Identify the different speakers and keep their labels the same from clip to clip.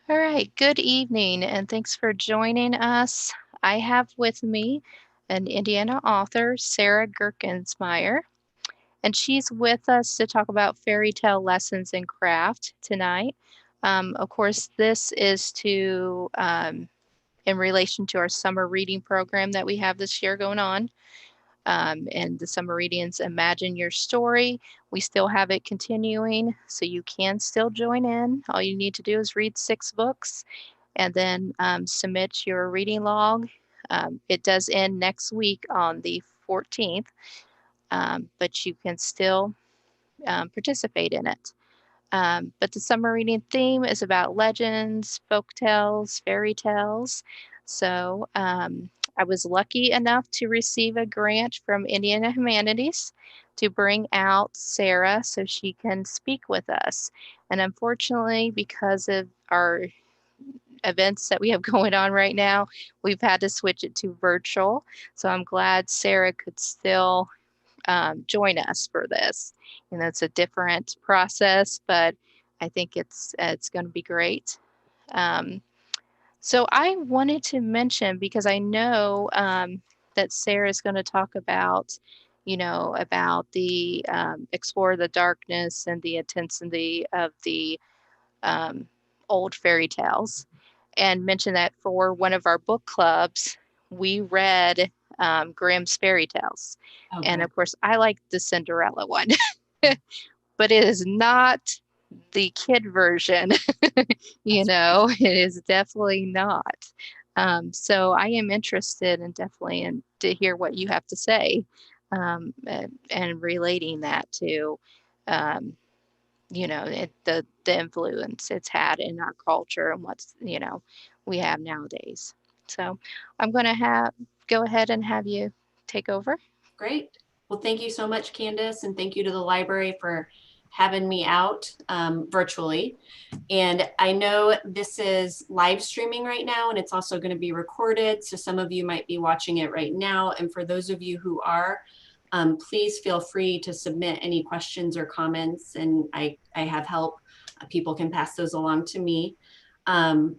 Speaker 1: All right, good evening, and thanks for joining us. I have with me an Indiana author, Sarah Gerkensmeyer, and she's with us to talk about fairy tale lessons in craft tonight. Of course, this is in relation to our summer reading program that we have this year going on. And the summer readings Imagine Your Story. We still have it continuing, so you can still join in. All you need to do is read 6 books and then submit your reading log. It does end next week on the 14th, but you can still participate in it. But the summer reading theme is about legends, folk tales, fairy tales. So I was lucky enough to receive a grant from Indiana Humanities to bring out Sarah so she can speak with us. And unfortunately, because of our events that we have going on right now, we've had to switch it to virtual. So I'm glad Sarah could still join us for this. It's a different process, but I think it's going to be great. Um, so I wanted to mention because I know that Sarah is going to talk about, about the explore the darkness and the intensity of the um, old fairy tales, and mention that for one of our book clubs, we read Grimm's fairy tales.
Speaker 2: Oh,
Speaker 1: And
Speaker 2: great.
Speaker 1: of course, I like the Cinderella one, but it is not the kid version.
Speaker 2: That's
Speaker 1: It is definitely not. So I am interested and definitely in to hear what you have to say, and relating that to um, the influence it's had in our culture and what's we have nowadays. So I'm going to have go ahead and have you take over.
Speaker 2: great. Well, thank you so much, Candace, and thank you to the library for having me out virtually. And I know this is live streaming right now, and it's also going to be recorded. So some of you might be watching it right now. And for those of you who are, please feel free to submit any questions or comments, and I have help. People can pass those along to me. Um,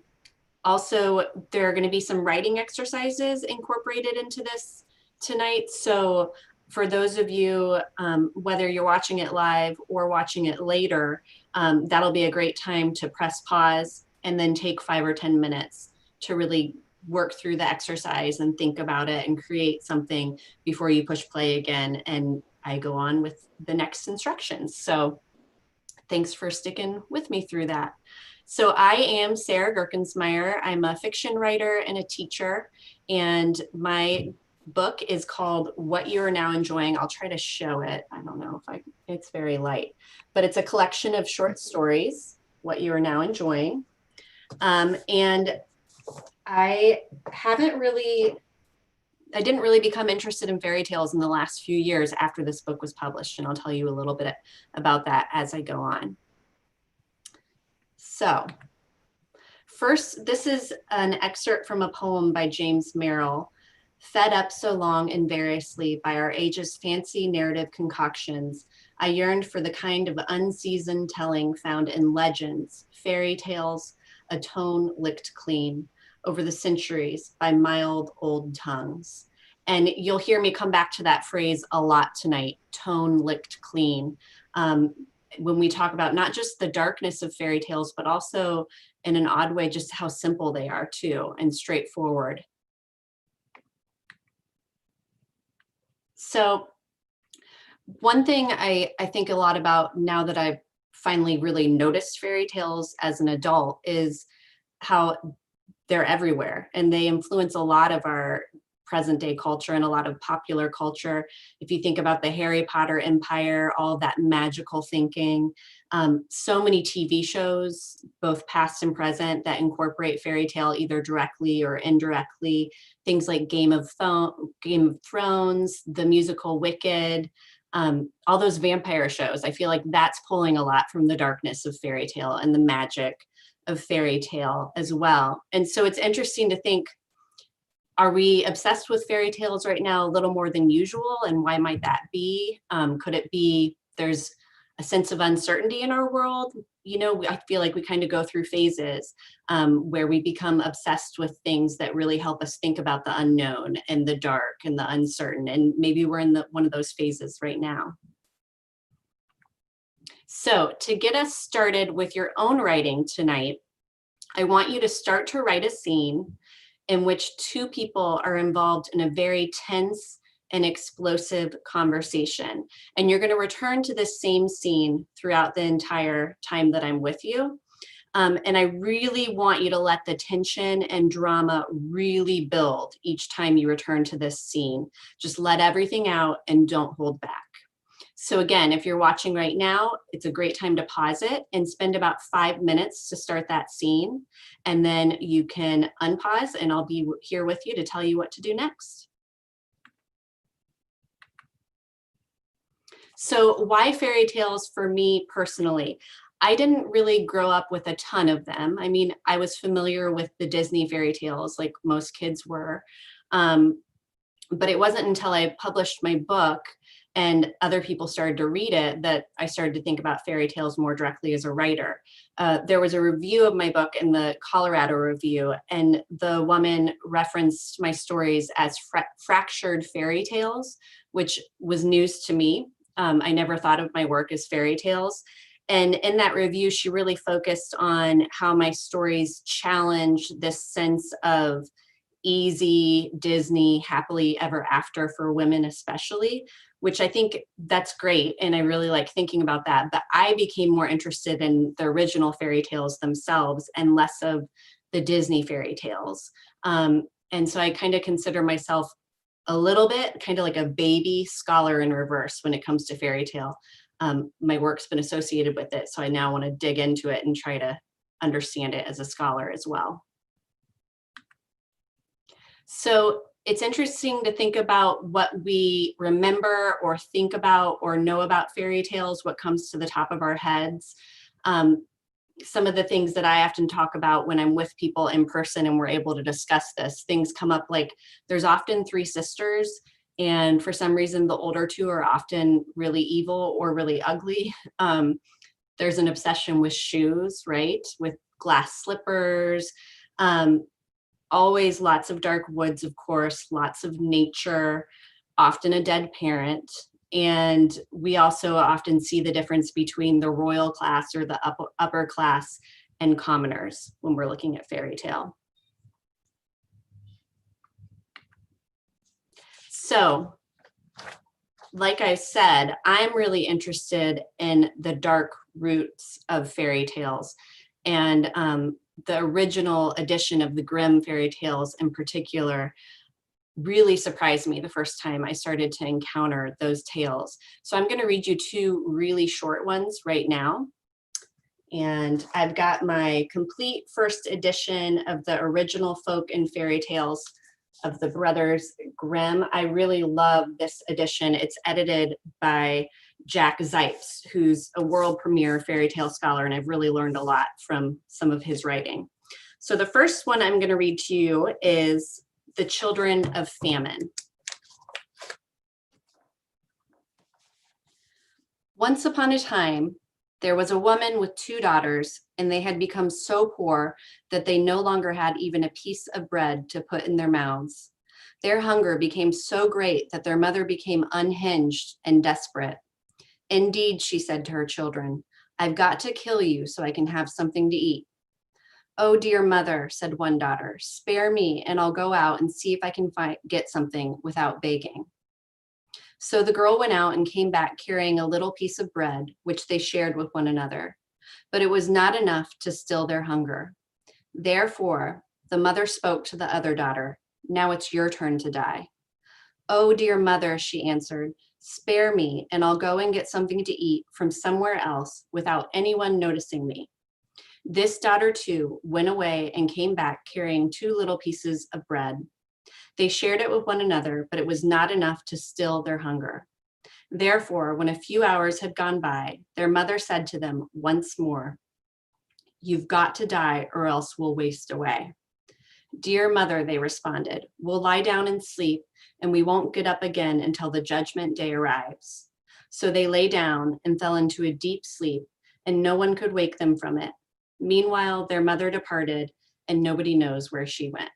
Speaker 2: Also, there are going to be some writing exercises incorporated into this tonight. So for those of you, whether you're watching it live or watching it later, that'll be a great time to press pause and then take 5 or 10 minutes to really work through the exercise and think about it and create something before you push play again. And I go on with the next instructions. So thanks for sticking with me through that. So I am Sarah Gerkensmeyer. I'm a fiction writer and a teacher, and my book is called What You Are Now Enjoying. I'll try to show it. I don't know if it's very light, but it's a collection of short stories, What You Are Now Enjoying. And I haven't really I didn't really become interested in fairy tales in the last few years after this book was published, and I'll tell you a little bit about that as I go on. So, first, this is an excerpt from a poem by James Merrill, fed up so long and variously by our age's fancy narrative concoctions. I yearned for the kind of unseasoned telling found in legends, fairy tales, a tone licked clean over the centuries by mild old tongues. And you'll hear me come back to that phrase a lot tonight, tone licked clean. When we talk about not just the darkness of fairy tales, but also in an odd way, just how simple they are too, and straightforward. So one thing I think a lot about now that I've finally really noticed fairy tales as an adult is how they're everywhere, and they influence a lot of our present day culture and a lot of popular culture. If you think about the Harry Potter empire, all that magical thinking, so many TV shows, both past and present, that incorporate fairy tale either directly or indirectly. Things like Game of Thrones, the musical Wicked, all those vampire shows. I feel like that's pulling a lot from the darkness of fairy tale and the magic of fairy tale as well. And so it's interesting to think, are we obsessed with fairy tales right now a little more than usual? And why might that be? Could it be there's a sense of uncertainty in our world? you know, I feel like we kind of go through phases where we become obsessed with things that really help us think about the unknown and the dark and the uncertain. And maybe we're in one of those phases right now. So to get us started with your own writing tonight, I want you to start to write a scene in which two people are involved in a very tense and explosive conversation. And you're going to return to this same scene throughout the entire time that I'm with you. And I really want you to let the tension and drama really build each time you return to this scene. Just let everything out and don't hold back. So again, if you're watching right now, it's a great time to pause it and spend about 5 minutes to start that scene. And then you can unpause and I'll be here with you to tell you what to do next. So why fairy tales for me personally? I didn't really grow up with a ton of them. I mean, I was familiar with the Disney fairy tales like most kids were. But it wasn't until I published my book and other people started to read it that I started to think about fairy tales more directly as a writer. There was a review of my book in the Colorado Review, and the woman referenced my stories as fractured fairy tales, which was news to me. I never thought of my work as fairy tales. And in that review, she really focused on how my stories challenge this sense of easy Disney happily ever after for women especially, which I think that's great. And I really like thinking about that. But I became more interested in the original fairy tales themselves and less of the Disney fairy tales. And so I kind of consider myself a little bit kind of like a baby scholar in reverse when it comes to fairy tale. My work's been associated with it. So I now want to dig into it and try to understand it as a scholar as well. So it's interesting to think about what we remember or think about or know about fairy tales, what comes to the top of our heads. Some of the things that I often talk about when I'm with people in person and we're able to discuss this, things come up like there's often 3 sisters, and for some reason the older 2 are often really evil or really ugly. There's an obsession with shoes, right? With glass slippers. Always lots of dark woods, of course, lots of nature, often a dead parent. And we also often see the difference between the royal class or the upper class and commoners when we're looking at fairy tale. So, like I said, I'm really interested in the dark roots of fairy tales. And the original edition of the Grimm fairy tales in particular really surprised me the first time I started to encounter those tales. So I'm going to read you 2 really short ones right now. And I've got my complete first edition of the original folk and fairy tales of the Brothers Grimm. I really love this edition. It's edited by Jack Zipes, who's a world premiere fairy tale scholar, and I've really learned a lot from some of his writing. So the first one I'm going to read to you is The Children of Famine. Once upon a time, there was a woman with 2 daughters, and they had become so poor that they no longer had even a piece of bread to put in their mouths. Their hunger became so great that their mother became unhinged and desperate. Indeed, she said to her children, I've got to kill you so I can have something to eat. Oh, dear mother, said one daughter, spare me and I'll go out and see if I can get something without begging. So the girl went out and came back carrying a little piece of bread, which they shared with one another. But it was not enough to still their hunger. Therefore, the mother spoke to the other daughter, now it's your turn to die. Oh, dear mother, she answered, spare me and I'll go and get something to eat from somewhere else without anyone noticing me. This daughter too went away and came back carrying 2 little pieces of bread. They shared it with one another, but it was not enough to still their hunger. Therefore, when a few hours had gone by, their mother said to them once more, You've got to die or else we'll waste away. Dear mother, they responded, we'll lie down and sleep, and we won't get up again until the judgment day arrives. So they lay down and fell into a deep sleep, and no one could wake them from it. Meanwhile, their mother departed, and nobody knows where she went.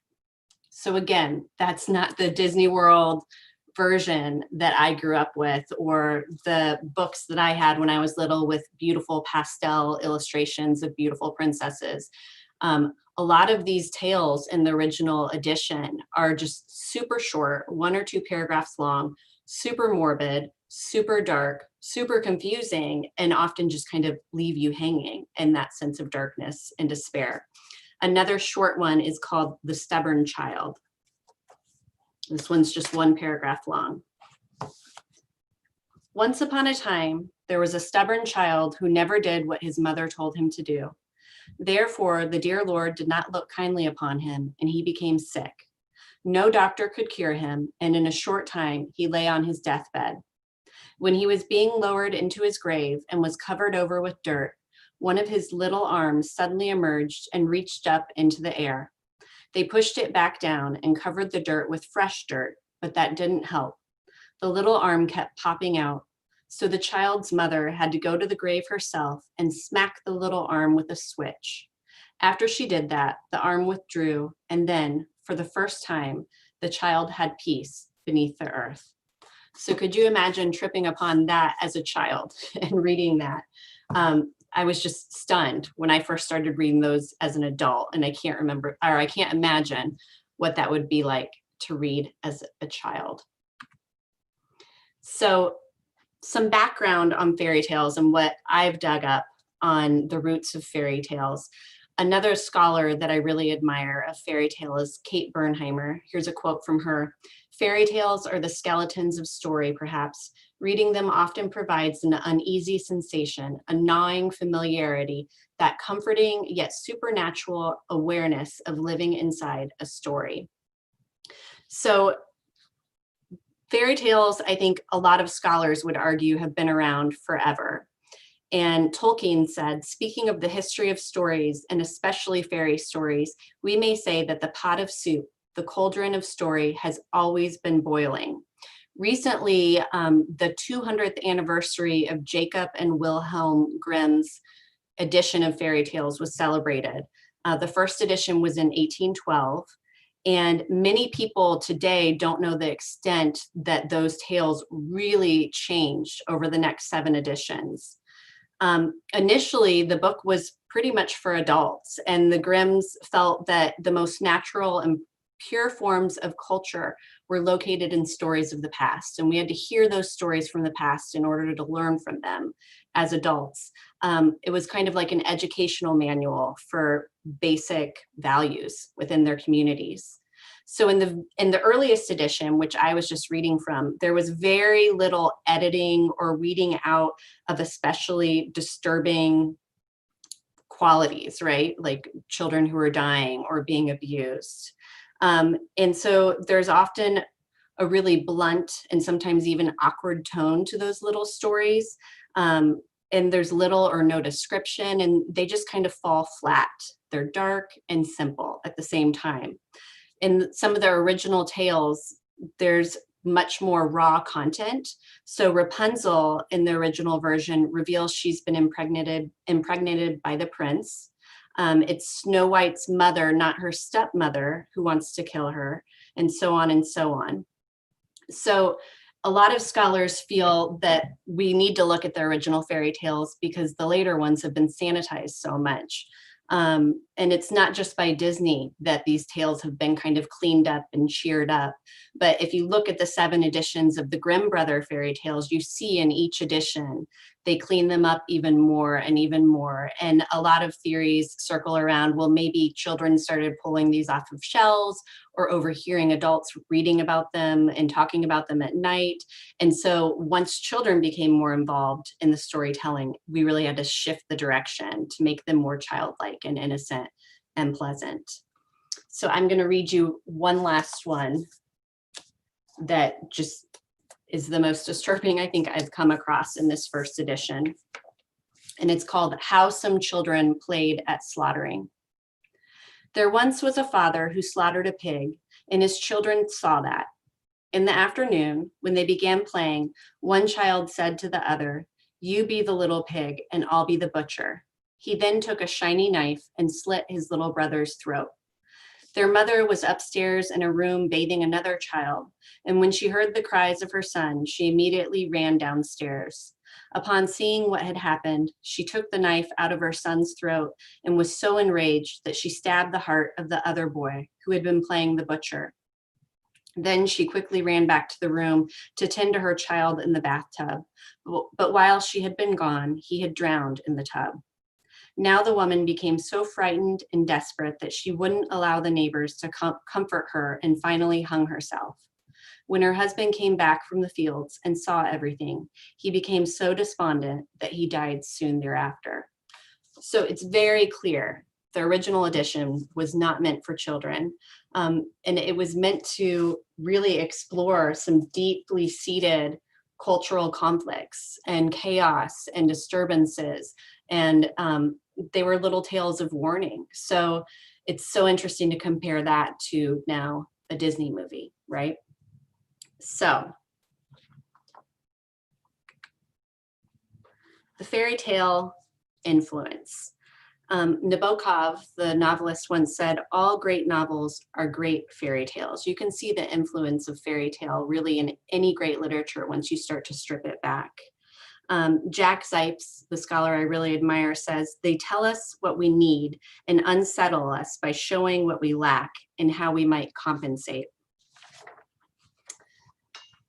Speaker 2: So again, that's not the Disney World version that I grew up with, or the books that I had when I was little with beautiful pastel illustrations of beautiful princesses. A lot of these tales in the original edition are just super short, 1 or 2 paragraphs long, super morbid, super dark, super confusing, and often just kind of leave you hanging in that sense of darkness and despair. Another short one is called The Stubborn Child. This one's just 1 paragraph long. Once upon a time, there was a stubborn child who never did what his mother told him to do. Therefore, the dear Lord did not look kindly upon him, and he became sick. No doctor could cure him, and in a short time, he lay on his deathbed. When he was being lowered into his grave and was covered over with dirt, one of his little arms suddenly emerged and reached up into the air. They pushed it back down and covered the dirt with fresh dirt, but that didn't help. The little arm kept popping out, so the child's mother had to go to the grave herself and smack the little arm with a switch. After she did that, the arm withdrew, and then, for the first time, the child had peace beneath the earth. So could you imagine tripping upon that as a child and reading that? I was just stunned when I first started reading those as an adult, and I can't remember, or I can't imagine what that would be like to read as a child. So some background on fairy tales and what I've dug up on the roots of fairy tales. Another scholar that I really admire of fairy tale is Kate Bernheimer. Here's a quote from her. Fairy tales are the skeletons of story, perhaps. Reading them often provides an uneasy sensation, a gnawing familiarity, that comforting yet supernatural awareness of living inside a story. So fairy tales, I think a lot of scholars would argue, have been around forever. And Tolkien said, speaking of the history of stories, and especially fairy stories, we may say that the pot of soup, the cauldron of story, has always been boiling. Recently, the 200th anniversary of Jacob and Wilhelm Grimm's edition of fairy tales was celebrated. The first edition was in 1812. And many people today don't know the extent that those tales really changed over the next 7 editions. Initially, the book was pretty much for adults, and the Grimms felt that the most natural and pure forms of culture were located in stories of the past, and we had to hear those stories from the past in order to learn from them as adults. It was kind of like an educational manual for basic values within their communities. So in the earliest edition, which I was just reading from, there was very little editing or weeding out of especially disturbing qualities, right? Like children who are dying or being abused. And so there's often a really blunt and sometimes even awkward tone to those little stories. And there's little or no description, and they just kind of fall flat. They're dark and simple at the same time. In some of the original tales, there's much more raw content. So Rapunzel in the original version reveals she's been impregnated by the prince. It's Snow White's mother, not her stepmother, who wants to kill her, and so on and so on. So a lot of scholars feel that we need to look at the original fairy tales because the later ones have been sanitized so much. And it's not just by Disney that these tales have been kind of cleaned up and cheered up. But if you look at the 7 editions of the Grimm brother fairy tales, you see in each edition, they clean them up even more and even more. And a lot of theories circle around, well, maybe children started pulling these off of shelves or overhearing adults reading about them and talking about them at night. And so once children became more involved in the storytelling, we really had to shift the direction to make them more childlike and innocent and pleasant. So I'm going to read you one last one that just is the most disturbing I think I've come across in this first edition. And it's called How Some Children Played at Slaughtering. There once was a father who slaughtered a pig, and his children saw that. In the afternoon, when they began playing, one child said to the other, You be the little pig and I'll be the butcher." He then took a shiny knife and slit his little brother's throat. Their mother was upstairs in a room bathing another child, and when she heard the cries of her son, she immediately ran downstairs. Upon seeing what had happened, she took the knife out of her son's throat and was so enraged that she stabbed the heart of the other boy who had been playing the butcher. Then she quickly ran back to the room to tend to her child in the bathtub. But while she had been gone, he had drowned in the tub. Now the woman became so frightened and desperate that she wouldn't allow the neighbors to comfort her and finally hung herself. When her husband came back from the fields and saw everything, he became so despondent that he died soon thereafter. So it's very clear the original edition was not meant for children. And it was meant to really explore some deeply seated cultural conflicts and chaos and disturbances. And they were little tales of warning. So it's so interesting to compare that to now a Disney movie, right? So the fairy tale influence. Nabokov, the novelist, once said, "All great novels are great fairy tales." You can see the influence of fairy tale really in any great literature once you start to strip it back. Jack Zipes, the scholar I really admire, says, "They tell us what we need and unsettle us by showing what we lack and how we might compensate."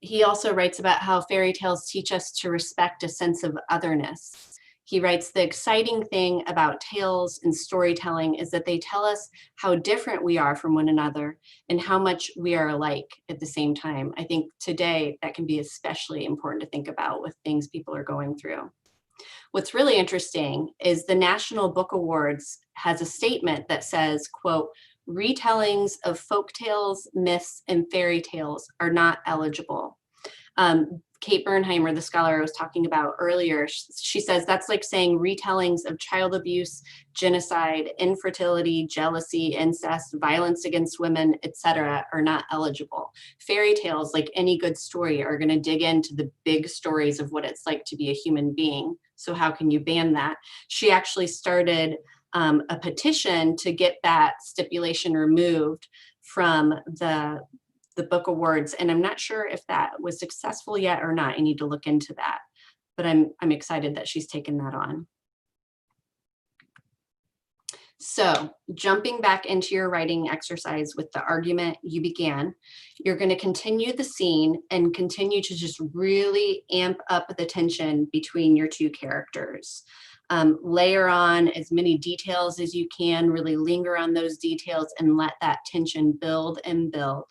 Speaker 2: He also writes about how fairy tales teach us to respect a sense of otherness. He writes, "The exciting thing about tales and storytelling is that they tell us how different we are from one another and how much we are alike at the same time." I think today that can be especially important to think about with things people are going through. What's really interesting is the National Book Awards has a statement that says, quote, "Retellings of folk tales, myths, and fairy tales are not eligible." Kate Bernheimer, the scholar I was talking about earlier, she says that's like saying retellings of child abuse, genocide, infertility, jealousy, incest, violence against women, etc., are not eligible. Fairy tales, like any good story, are going to dig into the big stories of what it's like to be a human being. So how can you ban that? She actually started a petition to get that stipulation removed from the book awards, and I'm not sure if that was successful yet or not. I need to look into that, but I'm excited that she's taken that on. So jumping back into your writing exercise with the argument you began, you're going to continue the scene and continue to just really amp up the tension between your two characters. Layer on as many details as you can, really linger on those details and let that tension build and build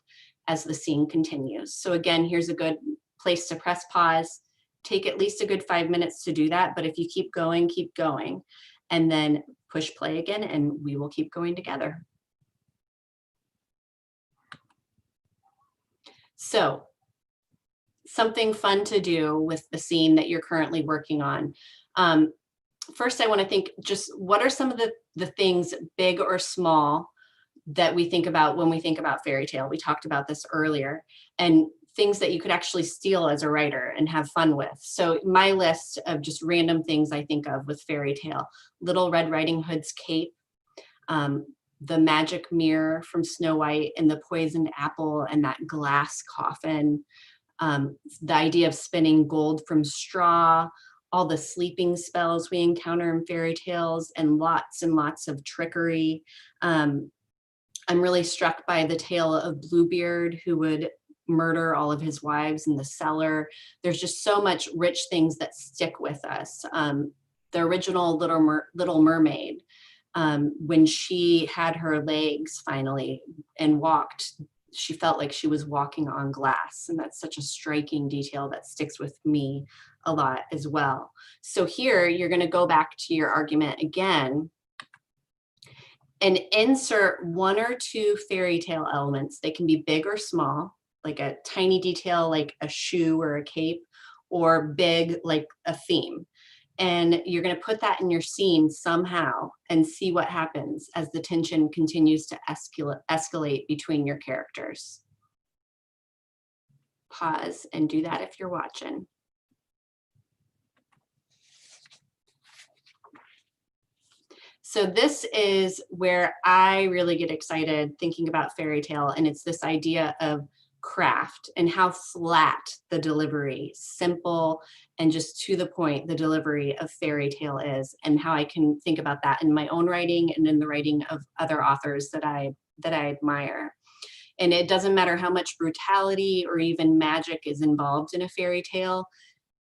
Speaker 2: as the scene continues. So again, here's a good place to press pause. Take at least a good 5 minutes to do that, but if you keep going, and then push play again, and we will keep going together. So, something fun to do with the scene that you're currently working on. First, I want to think just what are some of the things, big or small, that we think about when we think about fairy tale. We talked about this earlier, and things that you could actually steal as a writer and have fun with. So my list of just random things I think of with fairy tale: Little Red Riding Hood's cape, the magic mirror from Snow White, and the poisoned apple, and that glass coffin, the idea of spinning gold from straw, all the sleeping spells we encounter in fairy tales, and lots of trickery. I'm really struck by the tale of Bluebeard, who would murder all of his wives in the cellar. There's just so much rich things that stick with us. The original Little Mermaid, when she had her legs finally and walked, she felt like she was walking on glass. And that's such a striking detail that sticks with me a lot as well. So here you're going to go back to your argument again and insert one or two fairy tale elements. They can be big or small, like a tiny detail like a shoe or a cape, or big like a theme. And you're going to put that in your scene somehow and see what happens as the tension continues to escalate between your characters. Pause and do that if you're watching. So this is where I really get excited thinking about fairy tale, and it's this idea of craft and how flat the delivery, simple and just to the point, the delivery of fairy tale is, and how I can think about that in my own writing and in the writing of other authors that I admire. And it doesn't matter how much brutality or even magic is involved in a fairy tale,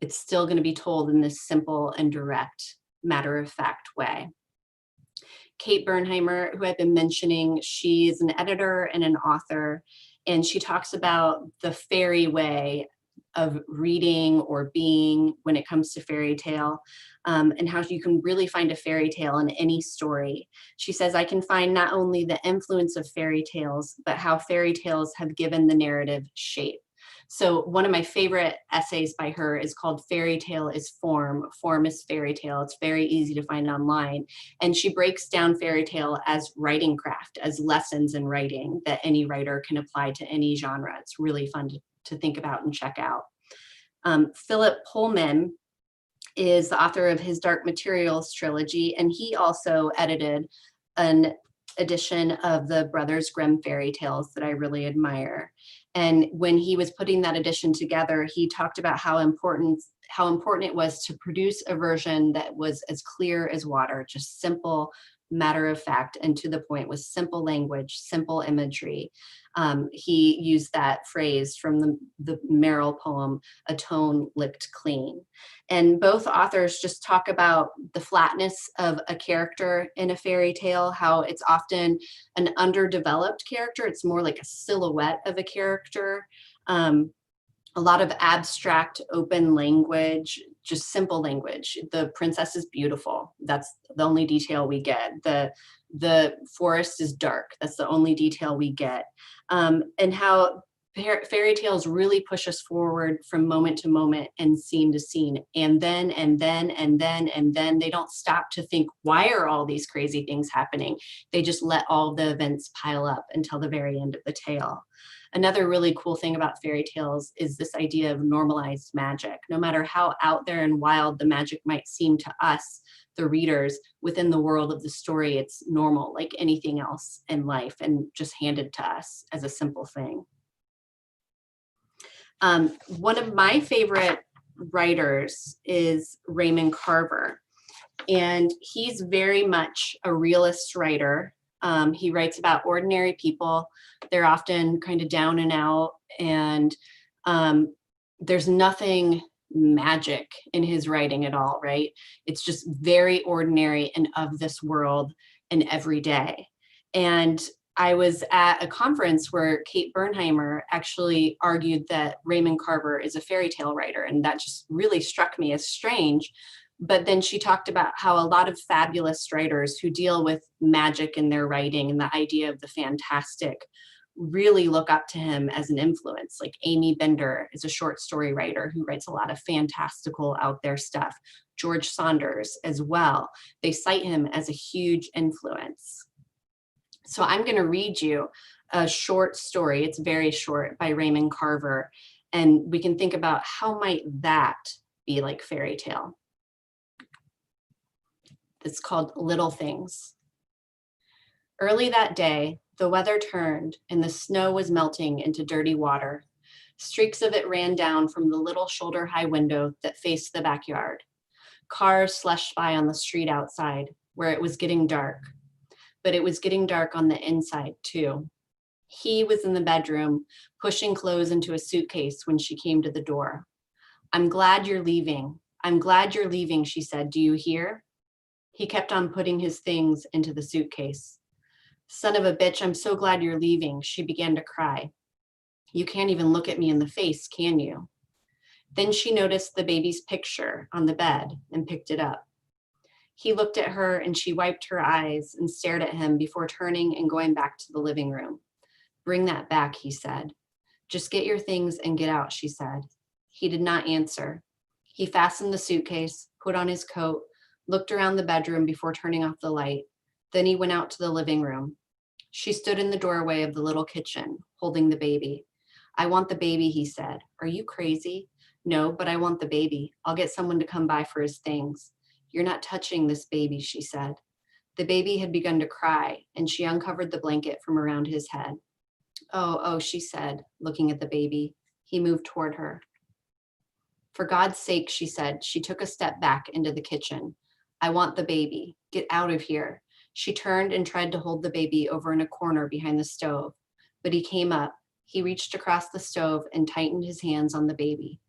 Speaker 2: it's still going to be told in this simple and direct, matter of fact way. Kate Bernheimer, who I've been mentioning, she's an editor and an author, and she talks about the fairy way of reading or being when it comes to fairy tale, and how you can really find a fairy tale in any story. She says, I can find not only the influence of fairy tales, but how fairy tales have given the narrative shape. So one of my favorite essays by her is called Fairy Tale is Form. Form is fairy tale. It's very easy to find online. And she breaks down fairy tale as writing craft, as lessons in writing that any writer can apply to any genre. It's really fun to think about and check out. Philip Pullman is the author of his Dark Materials trilogy, and he also edited an edition of the Brothers Grimm fairy tales that I really admire. And when he was putting that edition together, he talked about how important it was to produce a version that was as clear as water, just simple, matter of fact, and to the point, with simple language, simple imagery. He used that phrase from the Merrill poem, "A tone licked clean." And both authors just talk about the flatness of a character in a fairy tale, how it's often an underdeveloped character. It's more like a silhouette of a character. A lot of abstract, open language, just simple language. The princess is beautiful. That's the only detail we get. The forest is dark. That's the only detail we get. And how fairy tales really push us forward from moment to moment and scene to scene. And then they don't stop to think, why are all these crazy things happening? They just let all the events pile up until the very end of the tale. Another really cool thing about fairy tales is this idea of normalized magic. No matter how out there and wild the magic might seem to us, the readers, within the world of the story, it's normal, like anything else in life, and just handed to us as a simple thing. One of my favorite writers is Raymond Carver, and he's very much a realist writer. He writes about ordinary people. They're often kind of down and out, and there's nothing magic in his writing at all, right? It's just very ordinary and of this world and everyday. And I was at a conference where Kate Bernheimer actually argued that Raymond Carver is a fairy tale writer, and that just really struck me as strange. But then she talked about how a lot of fabulous writers who deal with magic in their writing and the idea of the fantastic really look up to him as an influence. Like Amy Bender is a short story writer who writes a lot of fantastical out there stuff. George Saunders as well. They cite him as a huge influence. So I'm going to read you a short story. It's very short, by Raymond Carver. And we can think about how might that be like fairy tale. It's called Little Things. Early that day, the weather turned and the snow was melting into dirty water. Streaks of it ran down from the little shoulder-high window that faced the backyard. Cars slushed by on the street outside, where it was getting dark. But it was getting dark on the inside, too. He was in the bedroom, pushing clothes into a suitcase when she came to the door. "I'm glad you're leaving. I'm glad you're leaving," she said. "Do you hear?" He kept on putting his things into the suitcase. "Son of a bitch, I'm so glad you're leaving." She began to cry. "You can't even look at me in the face, can you?" Then she noticed the baby's picture on the bed and picked it up. He looked at her and she wiped her eyes and stared at him before turning and going back to the living room. "Bring that back," he said. "Just get your things and get out," she said. He did not answer. He fastened the suitcase, put on his coat, looked around the bedroom before turning off the light. Then he went out to the living room. She stood in the doorway of the little kitchen, holding the baby. "I want the baby," he said. "Are you crazy?" "No, but I want the baby. I'll get someone to come by for his things." "You're not touching this baby," she said. The baby had begun to cry, and she uncovered the blanket from around his head. Oh, oh, she said, looking at the baby. He moved toward her. For God's sake, she said. She took a step back into the kitchen. I want the baby. Get out of here. She turned and tried to hold the baby over in a corner behind the stove. But he came up. He reached across the stove and tightened his hands on the baby.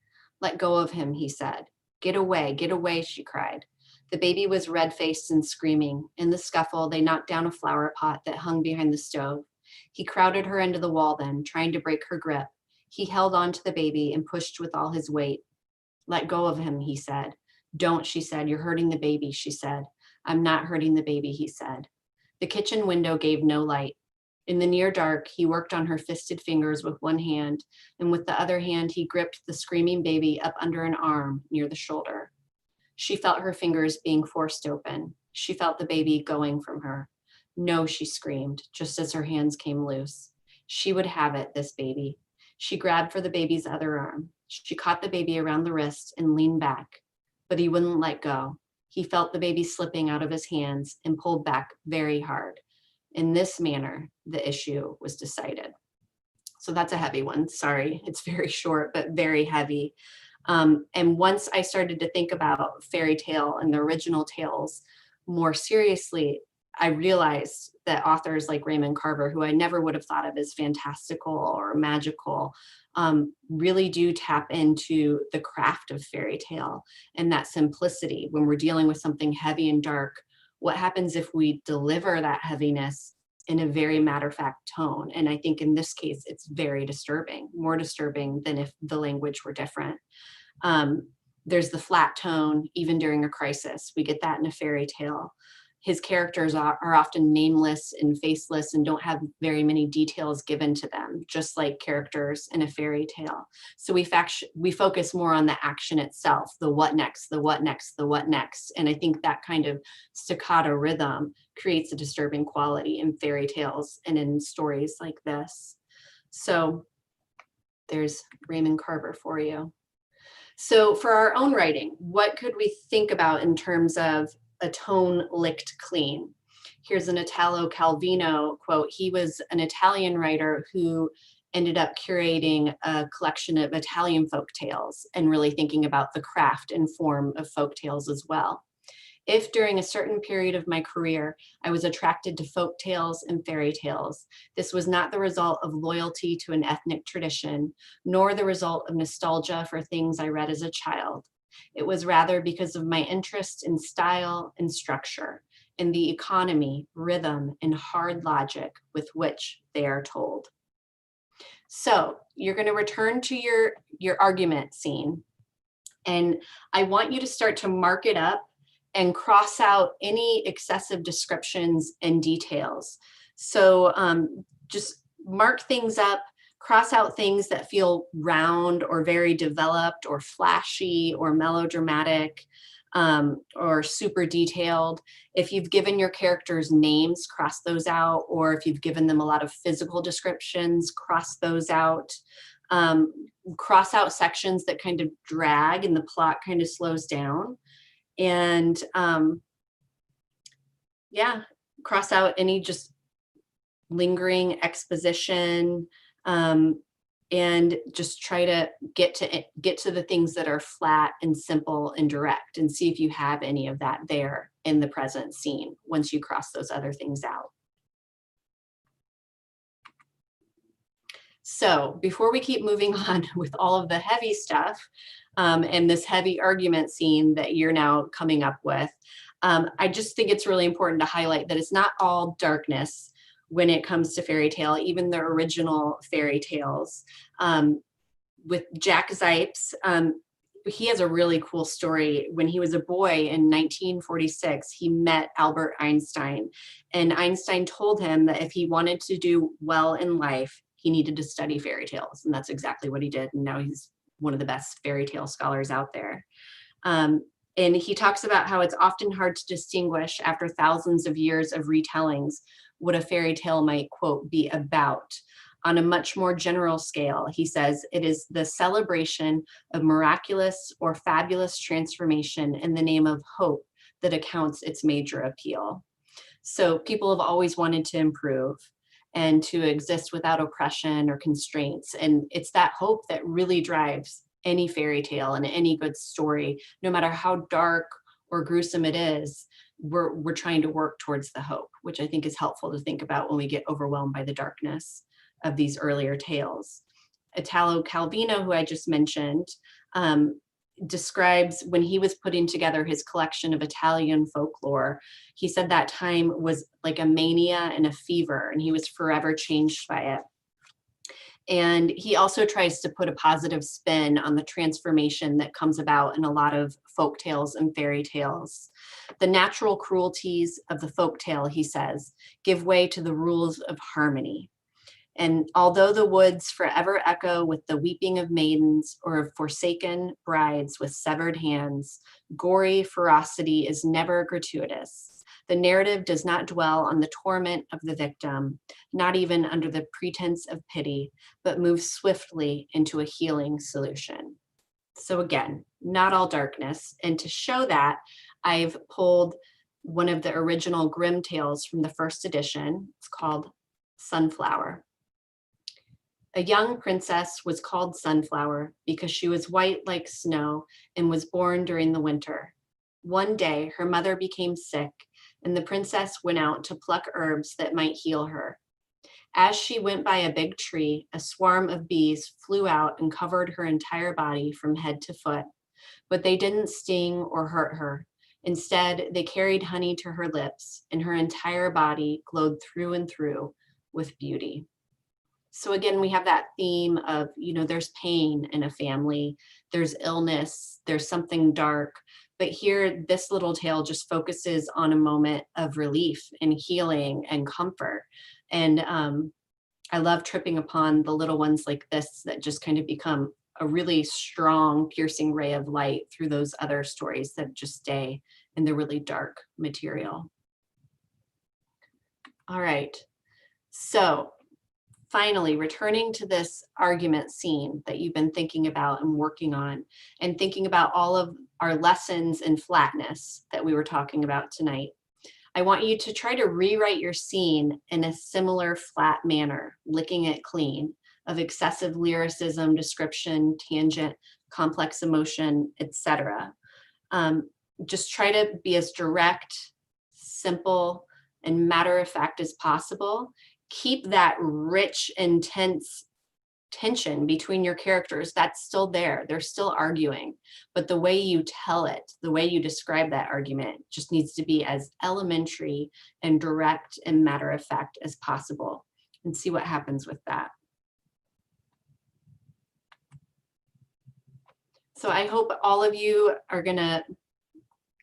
Speaker 2: Let go of him, he said. Get away, she cried. The baby was red-faced and screaming. In the scuffle, they knocked down a flower pot that hung behind the stove. He crowded her into the wall then, trying to break her grip. He held on to the baby and pushed with all his weight. Let go of him, he said. Don't, she said. You're hurting the baby, she said. I'm not hurting the baby, he said. The kitchen window gave no light. In the near dark, he worked on her fisted fingers with one hand, and with the other hand, he gripped the screaming baby up under an arm near the shoulder. She felt her fingers being forced open. She felt the baby going from her. No, she screamed, just as her hands came loose. She would have it, this baby. She grabbed for the baby's other arm. She caught the baby around the wrist and leaned back, but he wouldn't let go. He felt the baby slipping out of his hands and pulled back very hard. In this manner, the issue was decided. So that's a heavy one. Sorry, it's very short, but very heavy. And once I started to think about fairy tale and the original tales more seriously, I realized that authors like Raymond Carver, who I never would have thought of as fantastical or magical, really do tap into the craft of fairy tale and that simplicity. When we're dealing with something heavy and dark, what happens if we deliver that heaviness in a very matter-of-fact tone? And I think in this case, it's very disturbing, more disturbing than if the language were different. There's the flat tone, even during a crisis. We get that in a fairy tale. His characters are often nameless and faceless and don't have very many details given to them, just like characters in a fairy tale. So we focus more on the action itself, the what next, the what next, the what next. And I think that kind of staccato rhythm creates a disturbing quality in fairy tales and in stories like this. So there's Raymond Carver for you. So for our own writing, what could we think about in terms of a tone licked clean? Here's an Italo Calvino quote. He was an Italian writer who ended up curating a collection of Italian folk tales and really thinking about the craft and form of folk tales as well. If during a certain period of my career, I was attracted to folk tales and fairy tales, this was not the result of loyalty to an ethnic tradition, nor the result of nostalgia for things I read as a child. It was rather because of my interest in style and structure, in the economy, rhythm, and hard logic with which they are told. So you're going to return to your argument scene, and I want you to start to mark it up and cross out any excessive descriptions and details. So just mark things up, cross out things that feel round or very developed or flashy or melodramatic or super detailed. If you've given your characters names, cross those out. Or if you've given them a lot of physical descriptions, cross those out. Cross out sections that kind of drag and the plot kind of slows down. And yeah, cross out any just lingering exposition, and just try to get to the things that are flat and simple and direct, and see if you have any of that there in the present scene once you cross those other things out. So before we keep moving on with all of the heavy stuff, and this heavy argument scene that you're now coming up with, I just think it's really important to highlight that it's not all darkness when it comes to fairy tale, even the original fairy tales. With Jack Zipes, he has a really cool story. When he was a boy in 1946, he met Albert Einstein, and Einstein told him that if he wanted to do well in life, he needed to study fairy tales, and that's exactly what he did. And now he's one of the best fairy tale scholars out there. And he talks about how it's often hard to distinguish after thousands of years of retellings what a fairy tale might, quote, be about. On a much more general scale, he says, it is the celebration of miraculous or fabulous transformation in the name of hope that accounts its major appeal. So people have always wanted to improve and to exist without oppression or constraints. And it's that hope that really drives any fairy tale and any good story, no matter how dark or gruesome it is. We're trying to work towards the hope, which I think is helpful to think about when we get overwhelmed by the darkness of these earlier tales. Italo Calvino, who I just mentioned, describes when he was putting together his collection of Italian folklore, he said that time was like a mania and a fever, and he was forever changed by it. And he also tries to put a positive spin on the transformation that comes about in a lot of folk tales and fairy tales. The natural cruelties of the folk tale, he says, give way to the rules of harmony. And although the woods forever echo with the weeping of maidens or of forsaken brides with severed hands, gory ferocity is never gratuitous. The narrative does not dwell on the torment of the victim, not even under the pretense of pity, but moves swiftly into a healing solution. So again, not all darkness. And to show that, I've pulled one of the original Grimm tales from the first edition. It's called Sunflower. A young princess was called Sunflower because she was white like snow and was born during the winter. One day, her mother became sick, and the princess went out to pluck herbs that might heal her. As she went by a big tree, a swarm of bees flew out and covered her entire body from head to foot, but they didn't sting or hurt her. Instead, they carried honey to her lips, and her entire body glowed through and through with beauty. So again, we have that theme of, there's pain in a family, there's illness, there's something dark. But here, this little tale just focuses on a moment of relief and healing and comfort. And I love tripping upon the little ones like this that just kind of become a really strong, piercing ray of light through those other stories that just stay in the really dark material. All right. So finally, returning to this argument scene that you've been thinking about and working on, and thinking about all of our lessons in flatness that we were talking about tonight, I want you to try to rewrite your scene in a similar flat manner, licking it clean, of excessive lyricism, description, tangent, complex emotion, etc. Just try to be as direct, simple, and matter of fact as possible. Keep that rich, intense tension between your characters. That's still there. They're still arguing. But the way you tell it, the way you describe that argument just needs to be as elementary and direct and matter of fact as possible. And see what happens with that. So I hope all of you are going to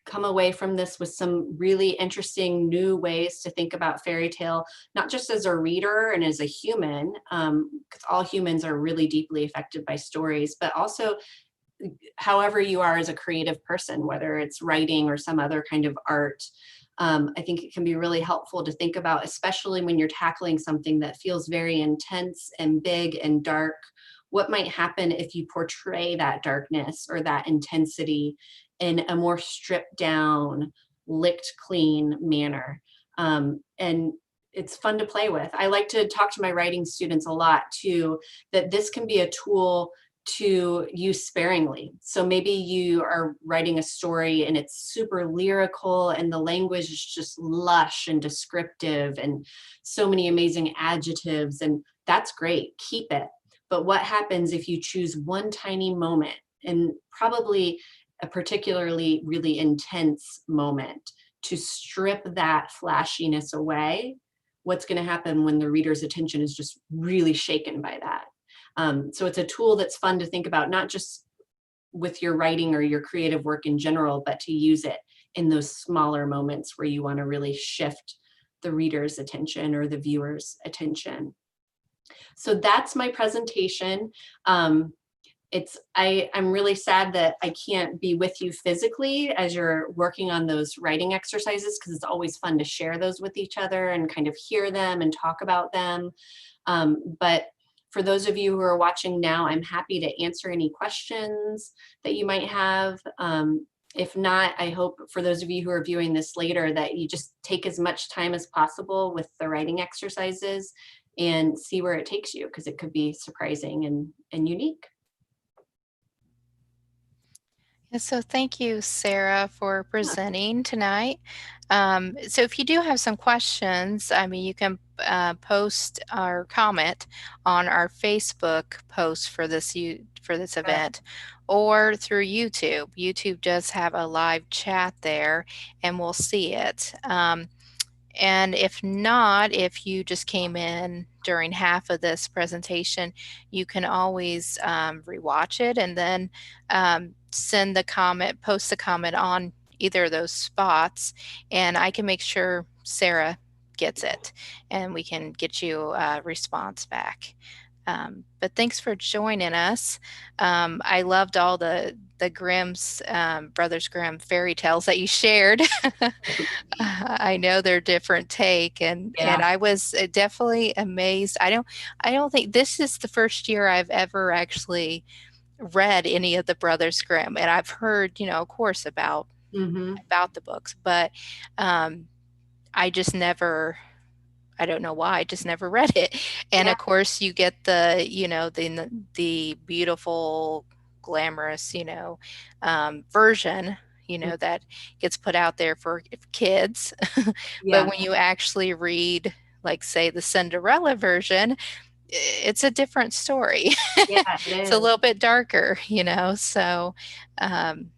Speaker 2: come away from this with some really interesting new ways to think about fairy tale, not just as a reader and as a human, because all humans are really deeply affected by stories, but also however you are as a creative person, whether it's writing or some other kind of art. I think it can be really helpful to think about, especially when you're tackling something that feels very intense and big and dark. What might happen if you portray that darkness or that intensity in a more stripped down, licked clean manner? And it's fun to play with. I like to talk to my writing students a lot too, that this can be a tool to use sparingly. So maybe you are writing a story and it's super lyrical and the language is just lush and descriptive and so many amazing adjectives, and that's great, keep it. But what happens if you choose one tiny moment, and probably a particularly really intense moment, to strip that flashiness away? What's going to happen when the reader's attention is just really shaken by that? So it's a tool that's fun to think about, not just with your writing or your creative work in general, but to use it in those smaller moments where you want to really shift the reader's attention or the viewer's attention. So that's my presentation. I'm really sad that I can't be with you physically as you're working on those writing exercises, because it's always fun to share those with each other and kind of hear them and talk about them. But for those of you who are watching now, I'm happy to answer any questions that you might have. If not, I hope for those of you who are viewing this later that you just take as much time as possible with the writing exercises and see where it takes you, because it could be surprising and unique.
Speaker 1: Yeah, so thank you, Sarah, for
Speaker 2: Yeah.
Speaker 1: presenting tonight. So if you do have some questions, I mean, you can post or comment on our Facebook post for this
Speaker 2: Good.
Speaker 1: event, or through YouTube. YouTube does have a live chat there, and we'll see it. And if not, if you just came in during half of this presentation, you can always rewatch it and then send the comment, post the comment on either of those spots, and I can make sure Sarah gets it and we can get you a response back. But thanks for joining us. I loved all the Grimm's Brothers Grimm fairy tales that you shared. I know they're different take, and
Speaker 2: Yeah.
Speaker 1: I was definitely amazed. I don't think this is the first year I've ever actually read any of the Brothers Grimm, and I've heard, of course,
Speaker 2: Hmm.
Speaker 1: about the books, but um, I just never. I don't know why. I just never read it. And
Speaker 2: Yeah.
Speaker 1: of course, you get the beautiful, glamorous, version, that gets put out there for kids. But
Speaker 2: Yeah.
Speaker 1: when you actually read, like, say, the Cinderella version, it's a different story.
Speaker 2: Yeah, it
Speaker 1: It's a
Speaker 2: is.
Speaker 1: little bit darker, so. Um,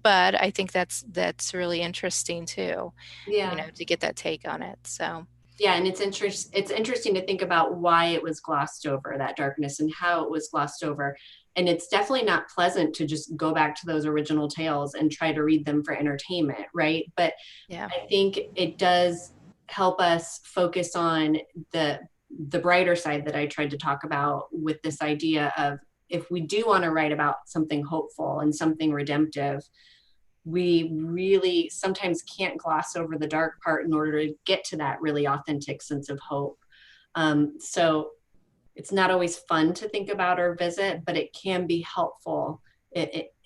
Speaker 1: but I think that's really interesting too,
Speaker 2: Yeah.
Speaker 1: to get that take on it. So.
Speaker 2: Yeah, and it's interesting to think about why it was glossed over, that darkness, and how it was glossed over. And it's definitely not pleasant to just go back to those original tales and try to read them for entertainment, right? But
Speaker 1: Yeah.
Speaker 2: I think it does help us focus on the the brighter side that I tried to talk about, with this idea of, if we do want to write about something hopeful and something redemptive, we really sometimes can't gloss over the dark part in order to get to that really authentic sense of hope. So it's not always fun to think about or visit, but it can be helpful,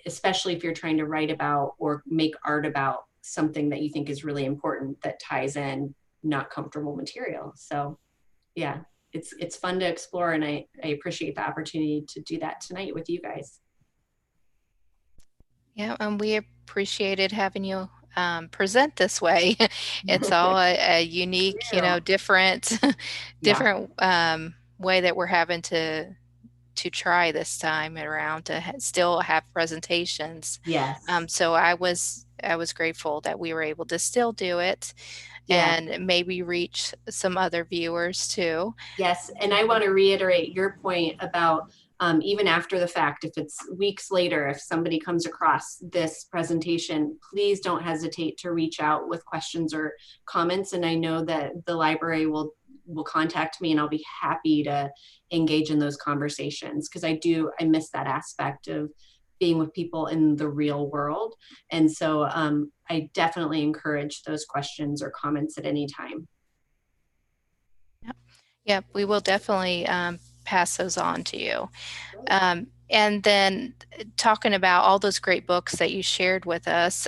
Speaker 2: especially if you're trying to write about or make art about something that you think is really important that ties in not comfortable material. So yeah, it's fun to explore, and I appreciate the opportunity to do that tonight with you guys.
Speaker 1: Yeah, and we appreciated having you present this way. It's all a unique, different,
Speaker 2: Yeah.
Speaker 1: different way that we're having to try this time around to still have presentations.
Speaker 2: Yes.
Speaker 1: So I was grateful that we were able to still do it
Speaker 2: Yeah.
Speaker 1: and maybe reach some other viewers too.
Speaker 2: Yes, and I want to reiterate your point about, even after the fact, if it's weeks later, if somebody comes across this presentation, please don't hesitate to reach out with questions or comments. And I know that the library will contact me, and I'll be happy to engage in those conversations, because I miss that aspect of being with people in the real world. And so I definitely encourage those questions or comments at any time.
Speaker 1: Yep. Yep, we will definitely pass those on to you.
Speaker 2: Great.
Speaker 1: And then talking about all those great books that you shared with us,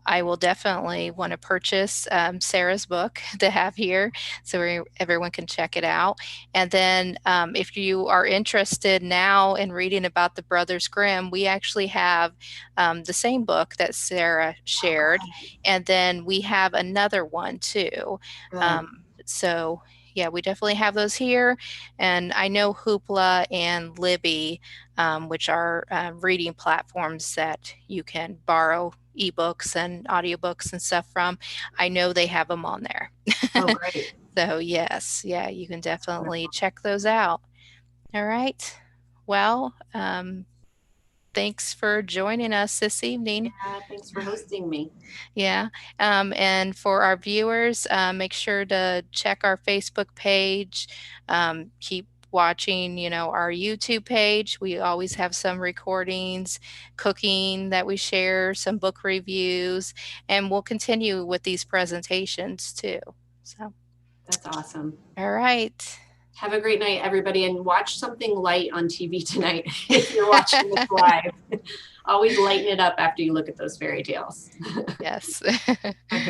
Speaker 1: I will definitely want to purchase Sarah's book to have here so everyone can check it out. And then if you are interested now in reading about the Brothers Grimm, we actually have the same book that Sarah shared. And then we have another one too.
Speaker 2: Good.
Speaker 1: So yeah, we definitely have those here. And I know Hoopla and Libby, which are reading platforms that you can borrow ebooks and audiobooks and stuff from. I know they have them on there.
Speaker 2: Oh, great.
Speaker 1: So yes, yeah, you can definitely check those out. All right. Well, thanks for joining us this evening.
Speaker 2: Thanks for hosting me.
Speaker 1: Yeah. And for our viewers, make sure to check our Facebook page. Keep watching, our YouTube page. We always have some recordings, cooking that we share, some book reviews, and we'll continue with these presentations too. So,
Speaker 2: That's awesome.
Speaker 1: all right.
Speaker 2: Have a great night, everybody, and watch something light on TV tonight if you're watching this live. Always lighten it up after you look at those fairy tales.
Speaker 1: Yes.
Speaker 2: All right.